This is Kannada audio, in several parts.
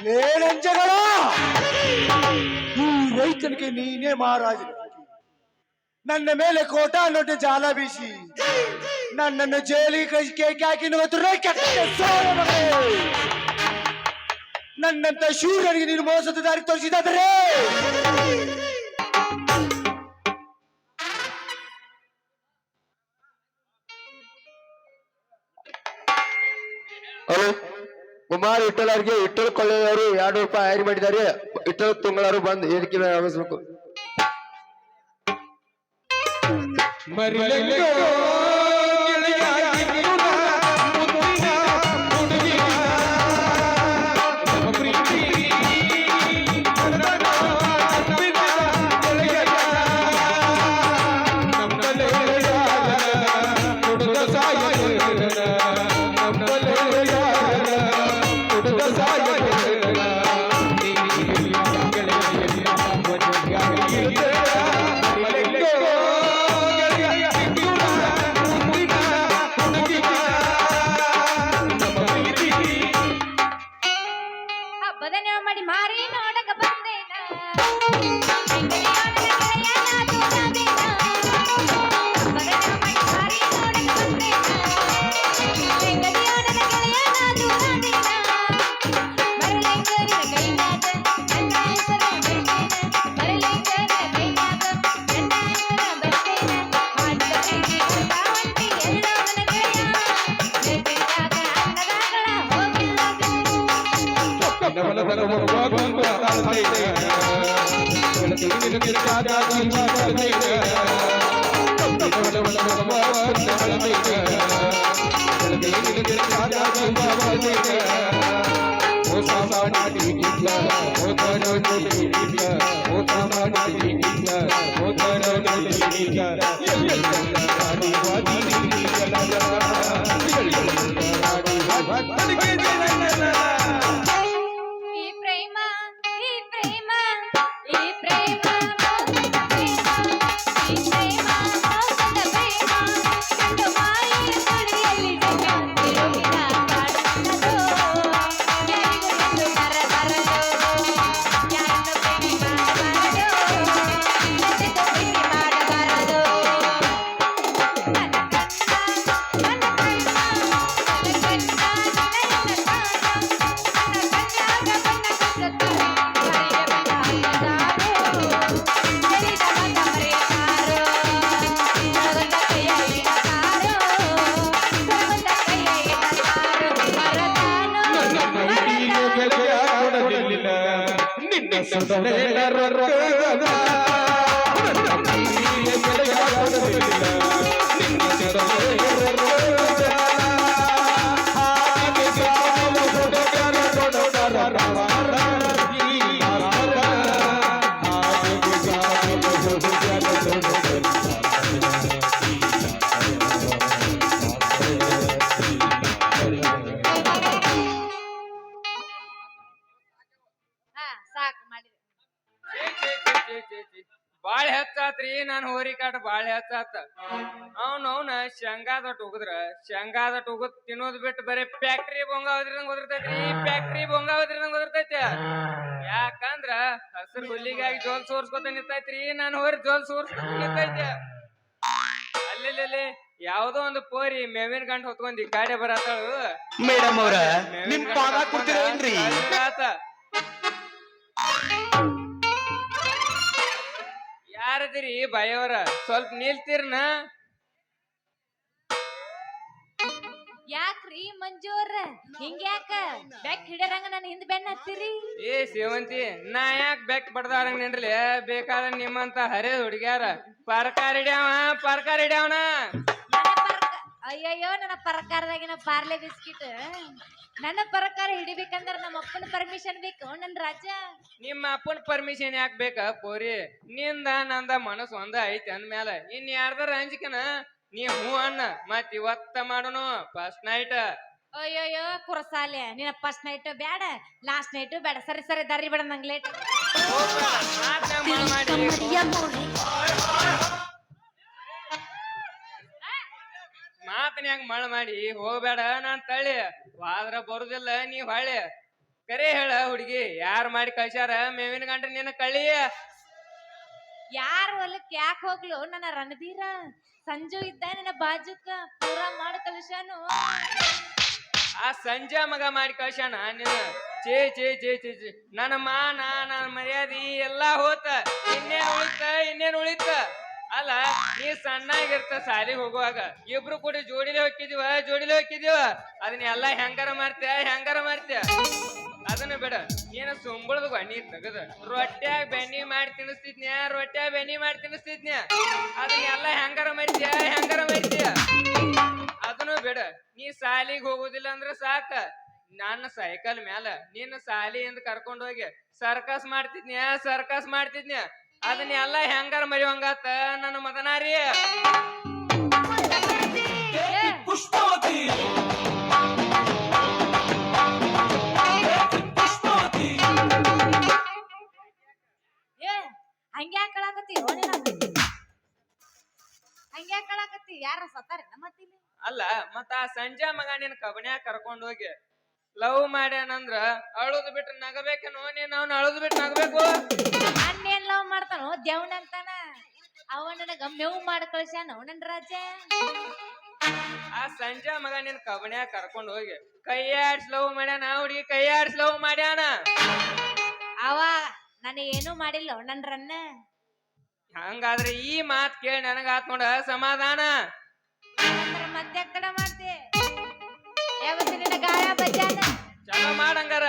ಲೇಣಂಜಗಳ ಈ ರೈತನಿಗೆ ನೀನೇ ಮಹಾರಾಜ. ನನ್ನ ಮೇಲೆ ಕೋಟಾನೊಡ್ಡ ಜಾಲ ಬೀಸಿ ನನ್ನನ್ನು ಜೈಲಿಗೆ ಹಾಕಿ ನನ್ನಂತ ಶೂರನಿಗೆ ನೀನು ಮೋಸದ ದಾರಿ ತೋರಿಸಿದಾದರೆ ಹಲೋ, ಕುಮಾರ್ ಇಟ್ಟಲವ್ರಿಗೆ ಇಟ್ಟಲ್ ಕೊಳ್ಳೆಯವರು 2 ರೂಪಾಯಿ ಹೈರ್ ಮಾಡಿದ್ದಾರೆ. ಇಟ್ಟಲ್ ತುಂಗಳವರು ಬಂದು ಏರಿಕೆ ಆಗಬೇಕು. ಬಾಳ ಹೆಚ್ಚಾತ್ರಿ ನಾನು ಹೋರಿ ಕಾಟ ಬಾಳ ಹೆಚ್ಚಾತ. ಅವ್ನ ಶೇಂಗಾದ ಉಗದ್ರ ಶೇಂಗಾದ ಉಗದ್ ತಿನ್ನೋದ್ ಬಿಟ್ಟು ಬರೀ ಫ್ಯಾಕ್ಟ್ರಿ ಬೊಂಗ ಹೋದ್ರಂಗ ಹೋದಿರ್ತೈತ್ರಿ. ಫ್ಯಾಕ್ಟ್ರಿ ಬೊಂಗ ಹೋದ್ರಂಗ ಹೋದಿರ್ತೈತಿ. ಯಾಕಂದ್ರ ಹಸಿರು ಹುಲ್ಲಿಗಾಗಿ ಜೋಲ್ ಸೋರ್ಸ್ಕೊತ ನಿಂತೈತ್ರಿ. ನಾನು ಹೋರಿ ಜೋಲ್ ಸೋರ್ಸ್ಕೊತ ನಿಂತೈತಿ. ಅಲ್ಲಿ ಯಾವ್ದೋ ಒಂದು ಪೋರಿ ಮೇವಿನ ಗಂಟು ಹೊತ್ಕೊಂಡಿ ಗಾಡಿ ಬರತ್ತಾಳು. ಮೇಡಮ್ ಅವ್ರ ನಿಮ್ ಪಾದ ಕೊಡ್ತೀರೇನ್ರಿ? ಯಾರದಿರಿ ಬಾಯವರ ಸ್ವಲ್ಪ ನಿಲ್ತೀರ್ನ? ಯಾಕ್ರಿ ಮಂಜೂರ್ ಹಿಂಗ್ಯಾಕ ಬೆಕ್ ಹಿಡಿಯರಂಗ ನನ್ನ ಹಿಂದ್ ಬೆನ್ನ ಹತ್ತಿರಿ ಏ ಸೇವಂತಿ ನಾ ಯಾಕೆ ಬೆಕ್ ಬಡ್ದಾರಂಗ ನಿಂಡ್ರಲಿ ಬೇಕಾದ್ರೆ ನಿಮ್ಮಂತ ಹರೇ ಹುಡುಗ್ಯಾರ ಪರ್ಕಾರ ಹಿಡ್ಯಾವನ ಅಯ್ಯಯ್ಯೋ ನನ್ನ ಪರಕಾರದಾಗಿನ ಪಾರ್ಲೆ ಬಿಸ್ಕಿಟ್ ನನ್ನ ಪರಕಾರ ಹಿಡಿಬೇಕಂದ್ರ ನಮ್ಮ ಅಪ್ಪನ ಪರ್ಮಿಷನ್ ಬೇಕು ನನ್ ರಾಜ ನಿಮ್ಮ ಅಪ್ಪನ ಪರ್ಮಿಷನ್ ಯಾಕೆ ಬೇಕ ಪೋರಿ ನಿಂದ ನಂದ ಮನಸ್ಸು ಒಂದ ಐತಿ ಅಂದ್ಮೇಲೆ ಇನ್ ಯಾರ್ದಾರ ಅಂಜಿಕನ ನೀ ಹೂ ಅಣ್ಣ ಮತ್ ಇವತ್ತ ಮಾಡೋನು ಫಸ್ಟ್ ನೈಟ್ ಅಯ್ಯಯ್ಯೋ ಕುರಸಾಲೆ ನಿನ್ನ ಫಸ್ಟ್ ನೈಟ್ ಬ್ಯಾಡ ಲಾಸ್ಟ್ ನೈಟ್ ಬೇಡ ಸರಿ ಸರಿ ದಾರಿ ಬೇಡ ನಂಗೆ ಲೇಟ್ ಮಾತನ್ಯಾಗ ಮಳ ಮಾಡಿ ಹೋಗ್ಬೇಡ ನಾನ್ ತಳ್ಳಿ ವಾದ್ರ ಬರುದಿಲ್ಲ ನೀ ಹೊಳ್ಳಿ ಕರೆ ಹೇಳ ಹುಡುಗಿ ಯಾರ್ ಮಾಡಿ ಕಳ್ಸ್ಯಾರ ಮೇವಿನ ಗಂಟ ನಿನ್ನ ಕಳ್ಳಿ ಯಾರ ಹೊಲಕ್ ಯಾಕೆ ಹೋಗ್ಲು ನನ್ನ ರಣಬೀರ ಸಂಜು ಇದ್ದ ನನ್ನ ಬಾಜುಕ ಪೂರಾ ಮಾಡಿ ಕಲಿಸಾನು ಆ ಸಂಜೆ ಮಗ ಮಾಡಿ ಕಳ್ಸ್ಯಾನ ನಿನ್ನ ಚೇ ಚೇ ಚೇ ಚೇ ಚೇ ನನ್ನ ಮಾನ ನನ್ನ ಮರ್ಯಾದಿ ಎಲ್ಲಾ ಹೋತ ಇನ್ನೇನ್ ಉಳಿತ ಅಲ್ಲ ನೀ ಸಣ್ಣಾಗಿರ್ತ ಸಾಲಿಗೆ ಹೋಗುವಾಗ ಇಬ್ರು ಕೂಡ ಜೋಡಿಲೆ ಹೋಗಿದೀವ ಅದನ್ನೆಲ್ಲಾ ಹೆಂಗಾರ ಮಾಡ್ತೀಯ ಅದನ್ನ ಬೇಡ ನೀನು ಸುಂಬಳದ ನೀ ತೆಗದ ರೊಟ್ಟ್ಯಾಗ ಬೆಣ್ಣಿ ಮಾಡಿ ತಿನ್ನಿಸ್ತಿದ್ನ್ಯಾ ಅದನ್ನೆಲ್ಲ ಹೆಂಗಾರ ಮಾಡ್ತೀಯ ಅದನ್ನು ಬೇಡ ನೀ ಸಾಲಿಗೆ ಹೋಗುದಿಲ್ಲ ಅಂದ್ರೆ ಸಾಕ ನನ್ನ ಸೈಕಲ್ ಮ್ಯಾಲ ನಿನ್ನ ಸಾಲಿಯಿಂದ ಕರ್ಕೊಂಡ್ ಹೋಗಿ ಸರ್ಕಸ್ ಮಾಡ್ತಿದ್ನ್ಯಾ ಅದನ್ನೆಲ್ಲ ಹೆಂಗಾರ ಮರಿವಂಗಾತ ನನ್ನ ಮದನಾರಿ ಹಂಗ್ಯಾಕಳಾಕತಿ ಯಾರ ಸತ್ತಾರ ಮತ್ತಿಲ್ಲಿ ಅಲ್ಲ ಮತ್ತ ಆ ಸಂಜೆ ಮಗ ನಿನ್ ಕಬನ್ಯಾಗ ಕರ್ಕೊಂಡ್ ಹೋಗಿ ಲವ್ ಮಾಡ್ಯಾನಂದ್ರ ಅಳುದ್ ಬಿಟ್ಟು ನಗಬೇಕೇನೋ ನೀನ್ ಅವ್ನ ಅಳುದ್ ಬಿಟ್ಟು ನಗಬೇಕು ಅನ್ನೇನ್ ಲವ್ ಮಾಡ್ತಾನೋ ದೇವ್ನಂತಾನ ಅವ ನನಗ ಮೇವು ಮಾಡಿ ಕಳ್ಸ್ಯಾನ ನನ್ ರಾಜ ಆ ಸಂಜೆ ಮಗ ನಿನ್ ಕಬನ್ಯಾಗ ಕರ್ಕೊಂಡ್ ಹೋಗಿ ಕೈಯಾಡ್ಸ್ ಲವ್ ಮಾಡ್ಯಾನ ಹುಡುಗಿ ಕೈಯಾಡ್ಸ್ ಲವ್ ಮಾಡ್ಯಾನ ಅವ ನನಗೆ ಏನು ಮಾಡಿಲ್ಲ ನನ್ ರನ್ನ ಹಂಗಾದ್ರೆ ಈ ಮಾತ್ ಕೇಳಿ ನನಗ ಆತ್ ನೋಡ ಸಮಾಧಾನ ಮತ್ತೆ ಕಡೆ ಮಾಡ್ತಿ ಯಾವತ್ತು ನಿನ್ನ ಗಾಯ ಬಜ್ಜಾನ ಚಲೋ ಮಾಡಂಗಾರ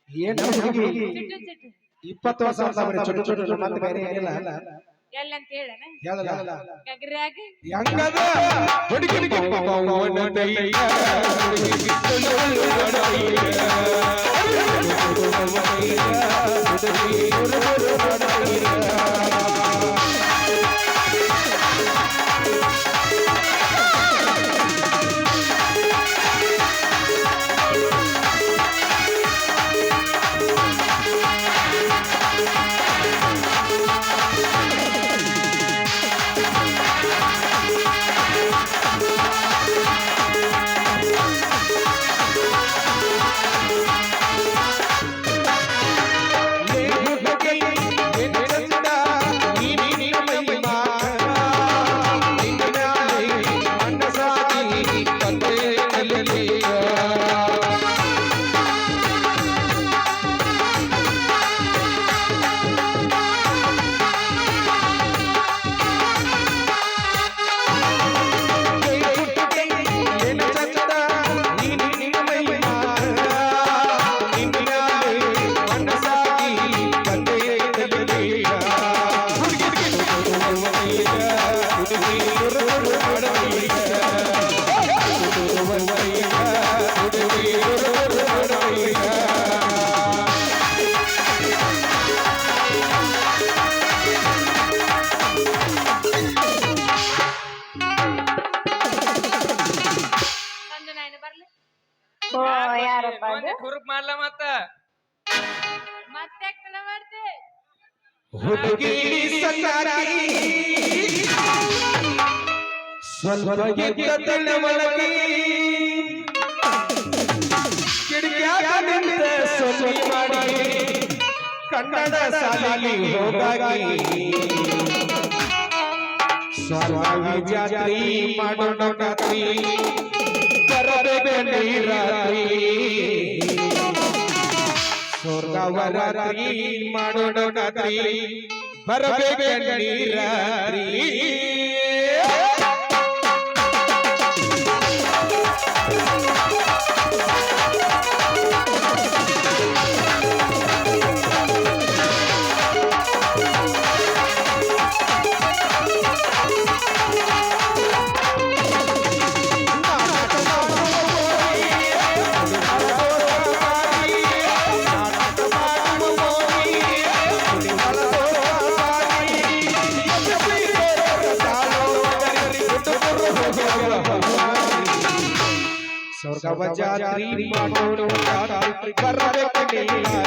ಏನ್ 20 ವರ್ಷ ಅಂತ ಬರೀ ಚುಟ್ಟು ಮತ್ತೆ ಬೇರೆ ಏನಿಲ್ಲ ಎಲ್ಲಂತ ಹೇಳನ ಹೇಳಲ್ಲ ಗಗ್ರ್ಯಾಗ ಹೆಂಗದ ಹುಡುಗಿನ ಕೆಂಪವನ ತೈಯ ಓ ಯಾರಪ್ಪ ಅದು ಹುರುಪ್ ಮಾಡ್ಲ ಮತ್ತ ಮತ್ತೆ ತಡ ಮಾಡ್ತಿ ಹುಡುಗಿ ಸಣ್ಣಾಗಿ ಸ್ವಲ್ಪ ಎದ್ದ ತಿಳುವಳಗಿ ಕಿಡಿಕ್ಯಾಗ ನಿಂತ ಸೊನ್ನೆ ಮಾಡಿ ಕನ್ನಡ ಶಾಲೆಗೆ ಹೋಗಾಗಿ ಸ್ವಾಮಿ ಜಾತ್ರಿ ಮಾಡೋಣ ರಾತ್ರಿ ಬರಬೇಕು ರಾತ್ರಿ ಸ್ವರ್ಗವರಾತ್ರಿ ಮಾಡೋಣ ರಾತ್ರಿ ಬರಬೇಕು ರಾತ್ರಿ ಸ್ವರ್ಗವ ಜಾತ್ರಿ ಮಾಡೋಣ ರಾತ್ರಿ ಬರಬೇಕು